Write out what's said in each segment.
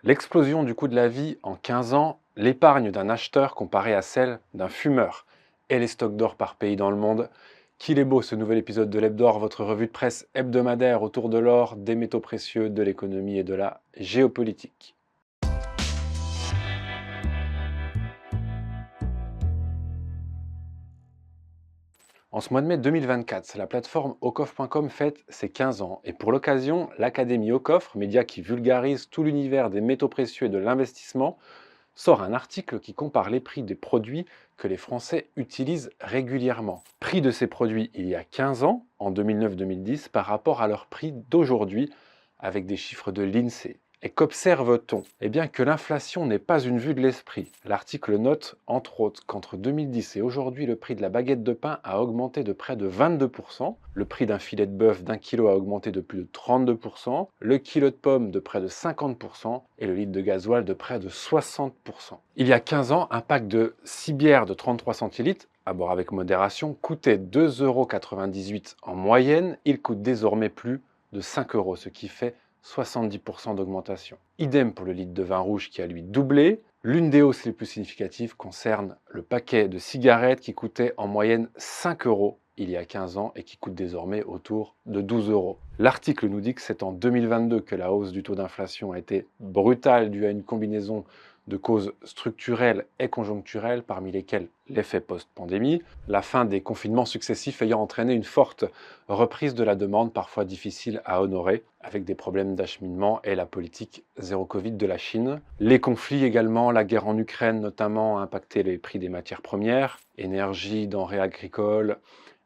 L'explosion du coût de la vie en 15 ans, l'épargne d'un acheteur comparée à celle d'un fumeur et les stocks d'or par pays dans le monde. Qu'il est beau ce nouvel épisode de l'Hebdor, votre revue de presse hebdomadaire autour de l'or, des métaux précieux, de l'économie et de la géopolitique. En ce mois de mai 2024, la plateforme aucoffre.com fête ses 15 ans et pour l'occasion, l'Académie Aucoffre, média qui vulgarise tout l'univers des métaux précieux et de l'investissement, sort un article qui compare les prix des produits que les Français utilisent régulièrement. Prix de ces produits il y a 15 ans, en 2009-2010, par rapport à leur prix d'aujourd'hui, avec des chiffres de l'INSEE. Et qu'observe-t-on? Eh bien que l'inflation n'est pas une vue de l'esprit. L'article note, entre autres, qu'entre 2010 et aujourd'hui, le prix de la baguette de pain a augmenté de près de 22%, le prix d'un filet de bœuf d'1 kilo a augmenté de plus de 32%, le kilo de pommes de près de 50% et le litre de gasoil de près de 60%. Il y a 15 ans, un pack de 6 bières de 33 centilitres, à boire avec modération, coûtait 2,98 € en moyenne. Il coûte désormais plus de 5 €, ce qui fait 70% d'augmentation. Idem pour le litre de vin rouge qui a lui doublé. L'une des hausses les plus significatives concerne le paquet de cigarettes qui coûtait en moyenne 5 € il y a 15 ans et qui coûte désormais autour de 12 €. L'article nous dit que c'est en 2022 que la hausse du taux d'inflation a été brutale due à une combinaison de causes structurelles et conjoncturelles, parmi lesquelles l'effet post-pandémie, la fin des confinements successifs ayant entraîné une forte reprise de la demande, parfois difficile à honorer, avec des problèmes d'acheminement et la politique zéro Covid de la Chine. Les conflits également, la guerre en Ukraine notamment, a impacté les prix des matières premières, énergie, denrées agricoles,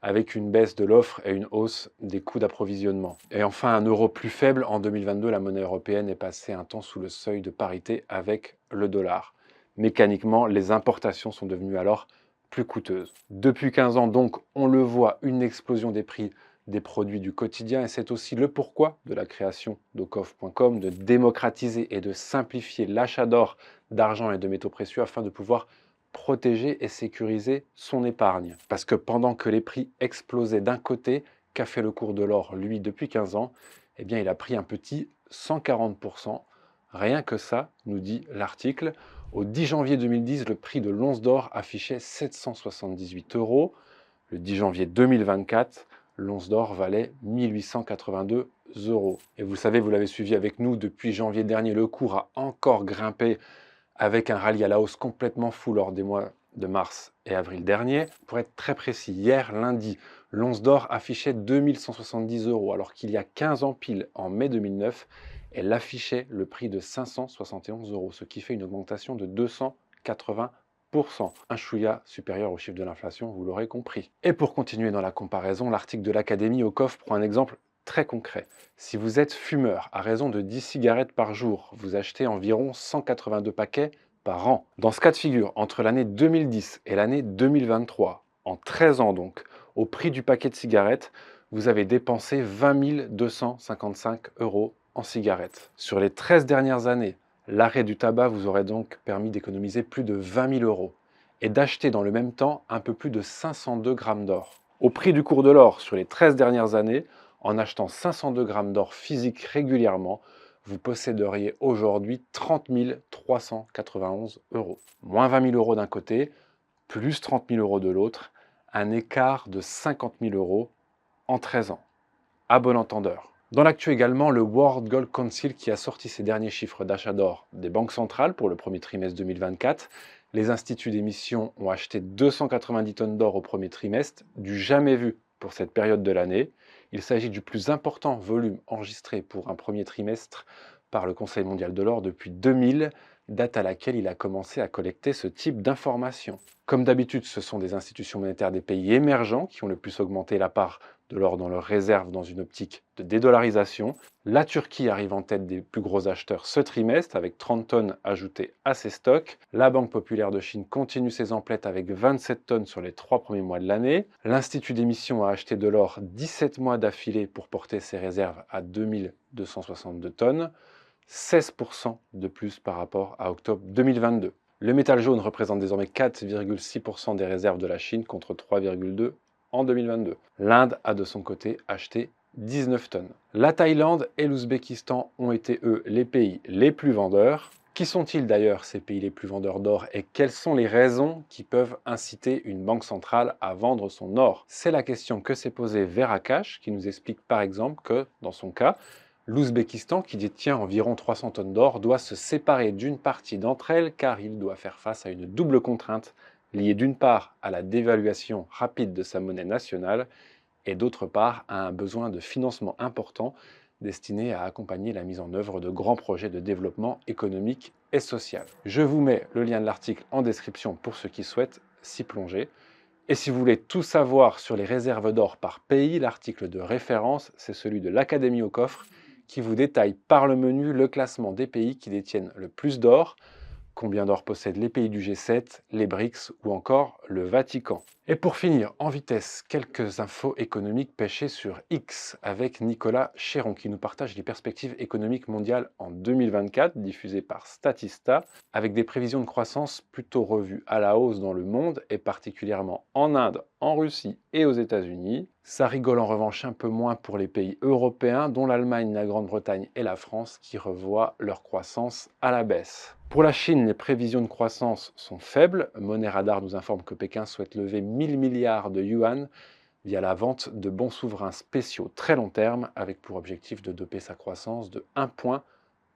avec une baisse de l'offre et une hausse des coûts d'approvisionnement. Et enfin, un euro plus faible, en 2022, la monnaie européenne est passée un temps sous le seuil de parité avec le dollar. Mécaniquement, les importations sont devenues alors plus coûteuses. Depuis 15 ans donc, on le voit, une explosion des prix des produits du quotidien et c'est aussi le pourquoi de la création d'aucoffre.com, de démocratiser et de simplifier l'achat d'or, d'argent et de métaux précieux afin de pouvoir protéger et sécuriser son épargne. Parce que pendant que les prix explosaient d'un côté, qu'a fait le cours de l'or, lui, depuis 15 ans? Eh bien, il a pris un petit 140%. Rien que ça, nous dit l'article. Au 10 janvier 2010, le prix de l'once d'or affichait 778 €. Le 10 janvier 2024, l'once d'or valait 1882 €. Et vous savez, vous l'avez suivi avec nous, depuis janvier dernier, le cours a encore grimpé avec un rallye à la hausse complètement fou lors des mois de mars et avril dernier. Pour être très précis, hier, lundi, l'once d'or affichait 2170 €, alors qu'il y a 15 ans pile, en mai 2009, elle affichait le prix de 571 €, ce qui fait une augmentation de 280%. Un chouïa supérieur au chiffre de l'inflation, vous l'aurez compris. Et pour continuer dans la comparaison, l'article de l'Académie Aucoffre prend un exemple très concret. Si vous êtes fumeur, à raison de 10 cigarettes par jour, vous achetez environ 182 paquets par an. Dans ce cas de figure, entre l'année 2010 et l'année 2023, en 13 ans donc, au prix du paquet de cigarettes, vous avez dépensé 20 255 € en cigarettes. Sur les 13 dernières années, l'arrêt du tabac vous aurait donc permis d'économiser plus de 20 000 € et d'acheter dans le même temps un peu plus de 502 grammes d'or. Au prix du cours de l'or sur les 13 dernières années, en achetant 502 grammes d'or physique régulièrement, vous posséderiez aujourd'hui 30 391 €. Moins 20 000 € d'un côté, plus 30 000 € de l'autre, un écart de 50 000 € en 13 ans. À bon entendeur. Dans l'actu également, le World Gold Council qui a sorti ses derniers chiffres d'achat d'or des banques centrales pour le premier trimestre 2024. Les instituts d'émission ont acheté 290 tonnes d'or au premier trimestre, du jamais vu pour cette période de l'année. Il s'agit du plus important volume enregistré pour un premier trimestre par le Conseil mondial de l'or depuis 2000, date à laquelle il a commencé à collecter ce type d'informations. Comme d'habitude, ce sont des institutions monétaires des pays émergents qui ont le plus augmenté la part de l'or dans leurs réserves dans une optique de dédollarisation. La Turquie arrive en tête des plus gros acheteurs ce trimestre avec 30 tonnes ajoutées à ses stocks. La Banque populaire de Chine continue ses emplettes avec 27 tonnes sur les 3 premiers mois de l'année. L'Institut d'émission a acheté de l'or 17 mois d'affilée pour porter ses réserves à 2262 tonnes, 16% de plus par rapport à octobre 2022. Le métal jaune représente désormais 4,6% des réserves de la Chine contre 3,2% en 2022. L'Inde a de son côté acheté 19 tonnes. La Thaïlande et l'Ouzbékistan ont été, eux, les pays les plus vendeurs. Qui sont-ils d'ailleurs, ces pays les plus vendeurs d'or, et quelles sont les raisons qui peuvent inciter une banque centrale à vendre son or? C'est la question que s'est posée Vera Cash, qui nous explique par exemple que, dans son cas, l'Ouzbékistan, qui détient environ 300 tonnes d'or, doit se séparer d'une partie d'entre elles car il doit faire face à une double contrainte liée d'une part à la dévaluation rapide de sa monnaie nationale et d'autre part à un besoin de financement important destiné à accompagner la mise en œuvre de grands projets de développement économique et social. Je vous mets le lien de l'article en description pour ceux qui souhaitent s'y plonger. Et si vous voulez tout savoir sur les réserves d'or par pays, l'article de référence, c'est celui de l'Académie au coffre, qui vous détaille par le menu le classement des pays qui détiennent le plus d'or, combien d'or possèdent les pays du G7, les BRICS ou encore le Vatican. Et pour finir, en vitesse, quelques infos économiques pêchées sur X avec Nicolas Chéron qui nous partage les perspectives économiques mondiales en 2024, diffusées par Statista, avec des prévisions de croissance plutôt revues à la hausse dans le monde et particulièrement en Inde, en Russie et aux États-Unis. Ça rigole en revanche un peu moins pour les pays européens, dont l'Allemagne, la Grande-Bretagne et la France, qui revoient leur croissance à la baisse. Pour la Chine, les prévisions de croissance sont faibles. Money Radar nous informe que Pékin souhaite lever 1000 milliards de yuan via la vente de bons souverains spéciaux très long terme, avec pour objectif de doper sa croissance de 1 point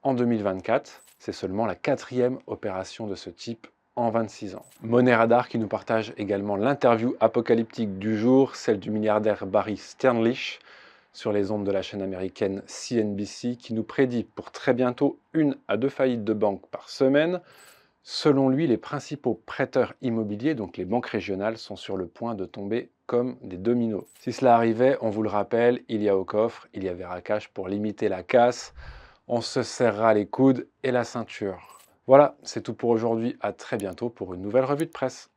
en 2024. C'est seulement la 4e opération de ce type en 26 ans. Money Radar qui nous partage également l'interview apocalyptique du jour, celle du milliardaire Barry Sternlich, sur les ondes de la chaîne américaine CNBC, qui nous prédit pour très bientôt 1 à 2 faillites de banques par semaine. Selon lui, les principaux prêteurs immobiliers, donc les banques régionales, sont sur le point de tomber comme des dominos. Si cela arrivait, on vous le rappelle, il y a au coffre, il y a Vera Cash pour limiter la casse. On se serrera les coudes et la ceinture. Voilà, c'est tout pour aujourd'hui. À très bientôt pour une nouvelle revue de presse.